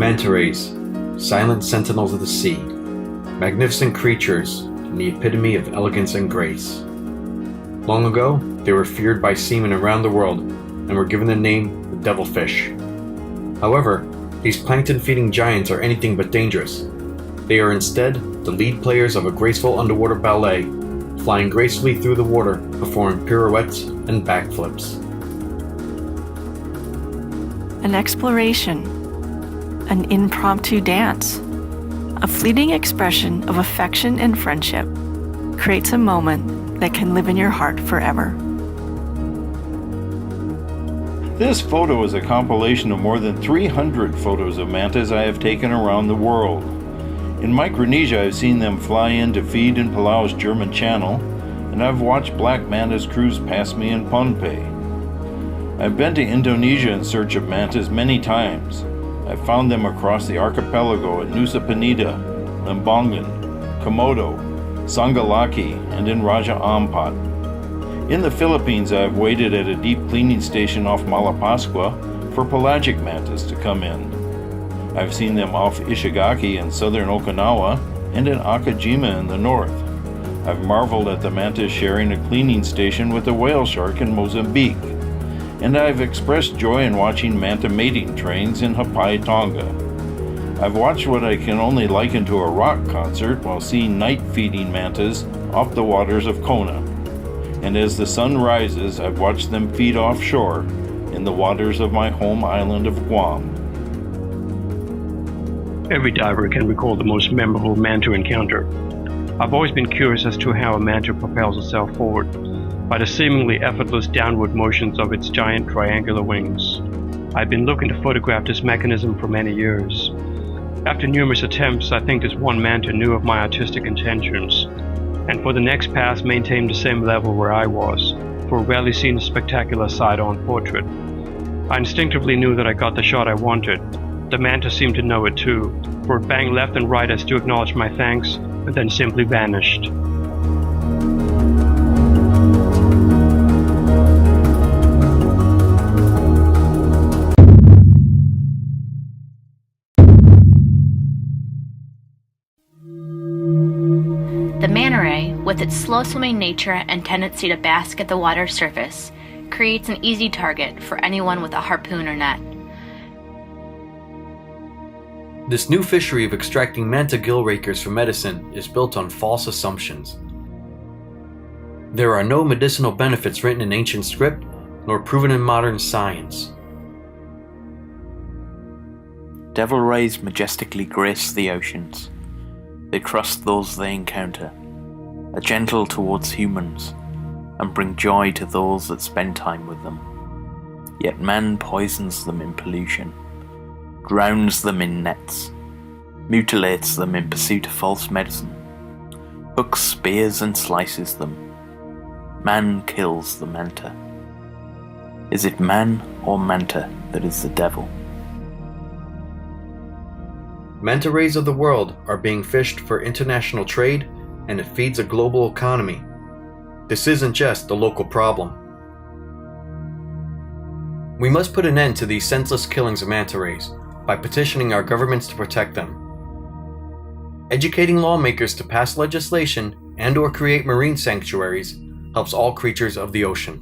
Manta rays, silent sentinels of the sea, magnificent creatures and the epitome of elegance and grace. Long ago, they were feared by seamen around the world and were given the name the devilfish. However, these plankton-feeding giants are anything but dangerous. They are instead the lead players of a graceful underwater ballet, flying gracefully through the water, performing pirouettes and backflips. An exploration, an impromptu dance, a fleeting expression of affection and friendship creates a moment that can live in your heart forever. This photo is a compilation of more than 300 photos of mantas I have taken around the world. In Micronesia, I've seen them fly in to feed in Palau's German Channel, and I've watched black mantas cruise past me in Pohnpei. I've been to Indonesia in search of mantas many times. I've found them across the archipelago at Nusa Penida, Lembongan, Komodo, Sangalaki, and in Raja Ampat. In the Philippines, I have waited at a deep cleaning station off Malapascua for pelagic mantas to come in. I've seen them off Ishigaki in southern Okinawa and in Akajima in the north. I've marveled at the mantas sharing a cleaning station with a whale shark in Mozambique. And I've expressed joy in watching manta mating trains in Hapai, Tonga. I've watched what I can only liken to a rock concert while seeing night-feeding mantas off the waters of Kona. And as the sun rises, I've watched them feed offshore in the waters of my home island of Guam. Every diver can recall the most memorable manta encounter. I've always been curious as to how a manta propels itself forward by the seemingly effortless downward motions of its giant triangular wings. I've been looking to photograph this mechanism for many years. After numerous attempts, I think this one manta knew of my artistic intentions, and for the next pass maintained the same level where I was, for rarely seen a spectacular side-on portrait. I instinctively knew that I got the shot I wanted. The manta seemed to know it too, for it banged left and right as to acknowledge my thanks, and then simply vanished. The manta ray, with its slow-swimming nature and tendency to bask at the water's surface, creates an easy target for anyone with a harpoon or net. This new fishery of extracting manta gill rakers for medicine is built on false assumptions. There are no medicinal benefits written in ancient script, nor proven in modern science. Devil rays majestically grace the oceans. They trust those they encounter, are gentle towards humans, and bring joy to those that spend time with them. Yet man poisons them in pollution, drowns them in nets, mutilates them in pursuit of false medicine, hooks, spears, and slices them. Man kills the manta. Is it man or manta that is the devil? Manta rays of the world are being fished for international trade, and it feeds a global economy. This isn't just a local problem. We must put an end to these senseless killings of manta rays by petitioning our governments to protect them. Educating lawmakers to pass legislation and/or create marine sanctuaries helps all creatures of the ocean.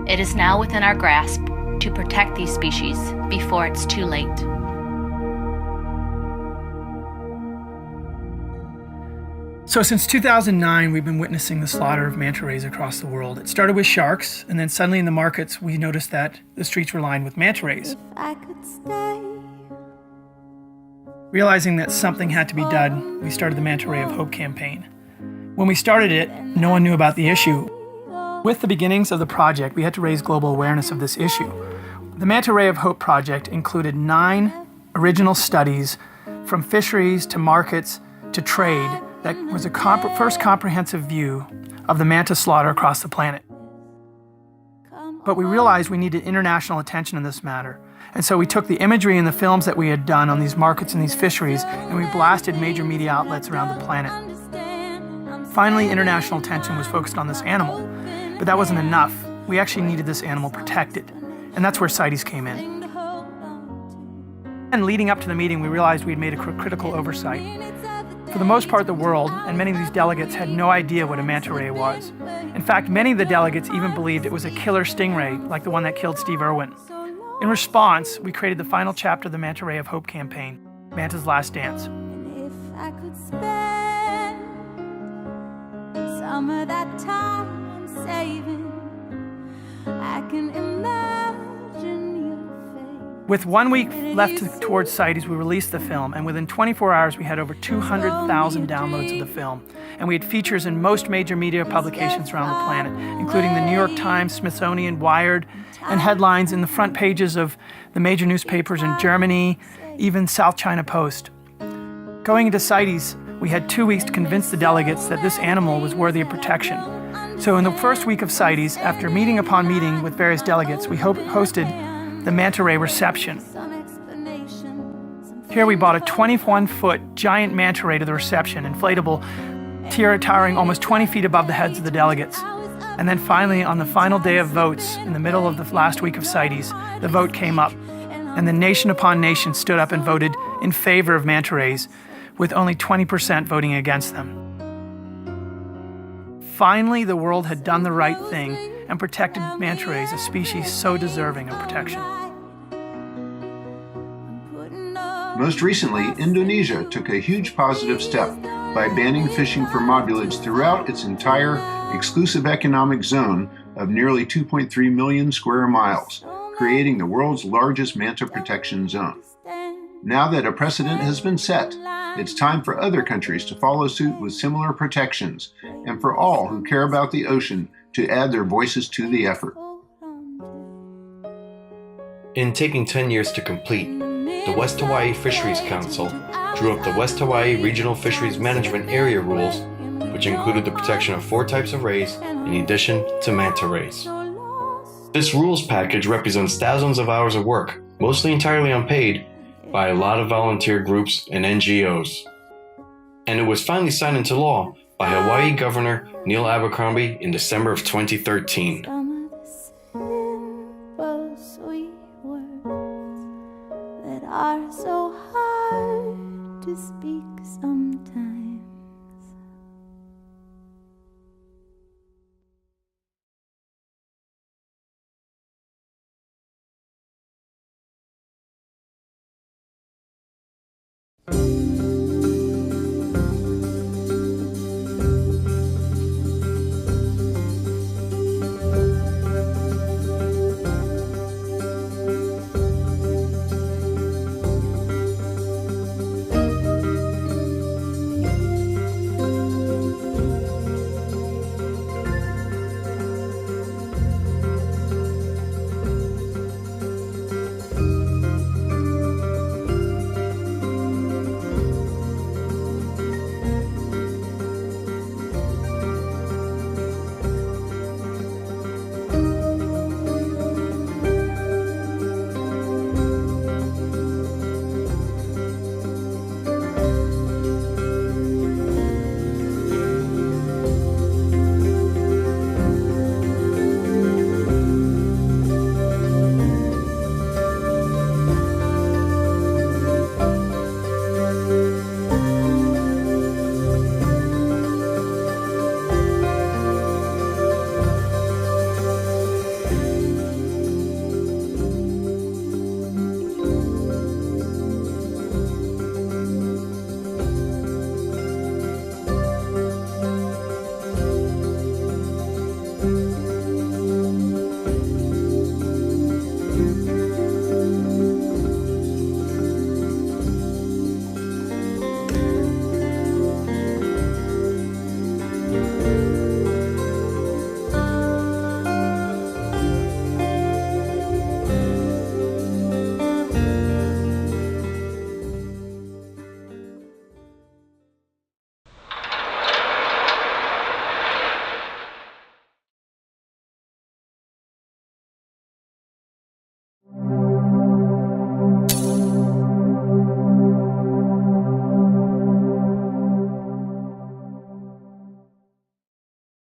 It is now within our grasp to protect these species before it's too late. So since 2009, we've been witnessing the slaughter of manta rays across the world. It started with sharks, and then suddenly in the markets, we noticed that the streets were lined with manta rays. Realizing that something had to be done, we started the Manta Ray of Hope campaign. When we started it, no one knew about the issue. With the beginnings of the project, we had to raise global awareness of this issue. The Manta Ray of Hope project included 9 original studies, from fisheries to markets to trade, that was a first comprehensive view of the manta slaughter across the planet. But we realized we needed international attention in this matter. And so we took the imagery and the films that we had done on these markets and these fisheries, and we blasted major media outlets around the planet. Finally, international attention was focused on this animal, but that wasn't enough. We actually needed this animal protected. And that's where CITES came in. And leading up to the meeting, we realized we'd made a critical oversight. For the most part, the world, and many of these delegates, had no idea what a manta ray was. In fact, many of the delegates even believed it was a killer stingray, like the one that killed Steve Irwin. In response, we created the final chapter of the Manta Ray of Hope campaign, Manta's Last Dance. If I could spend some of that time I'm saving, I can imagine your face. With 1 week left towards CITES, we released the film, and within 24 hours we had over 200,000 downloads of the film. And we had features in most major media publications around the planet, including the New York Times, Smithsonian, Wired, and headlines in the front pages of the major newspapers in Germany, even South China Post. Going into CITES, we had 2 weeks to convince the delegates that this animal was worthy of protection. So in the first week of CITES, after meeting upon meeting with various delegates, we hosted the Manta Ray reception. Here we bought a 21-foot giant manta ray to the reception, inflatable, towering almost 20 feet above the heads of the delegates. And then finally, on the final day of votes, in the middle of the last week of CITES, the vote came up, and the nation upon nation stood up and voted in favor of manta rays, with only 20% voting against them. Finally, the world had done the right thing and protected manta rays, a species so deserving of protection. Most recently, Indonesia took a huge positive step by banning fishing for mobulage throughout its entire exclusive economic zone of nearly 2.3 million square miles, creating the world's largest manta protection zone. Now that a precedent has been set, it's time for other countries to follow suit with similar protections, and for all who care about the ocean to add their voices to the effort. In taking 10 years to complete, the West Hawaii Fisheries Council drew up the West Hawaii Regional Fisheries Management Area Rules, which included the protection of 4 types of rays in addition to manta rays. This rules package represents thousands of hours of work, mostly entirely unpaid, by a lot of volunteer groups and NGOs. And it was finally signed into law by Hawaii Governor Neil Abercrombie in December of 2013. Some of the simple, sweet words that are so hard to speak sometimes.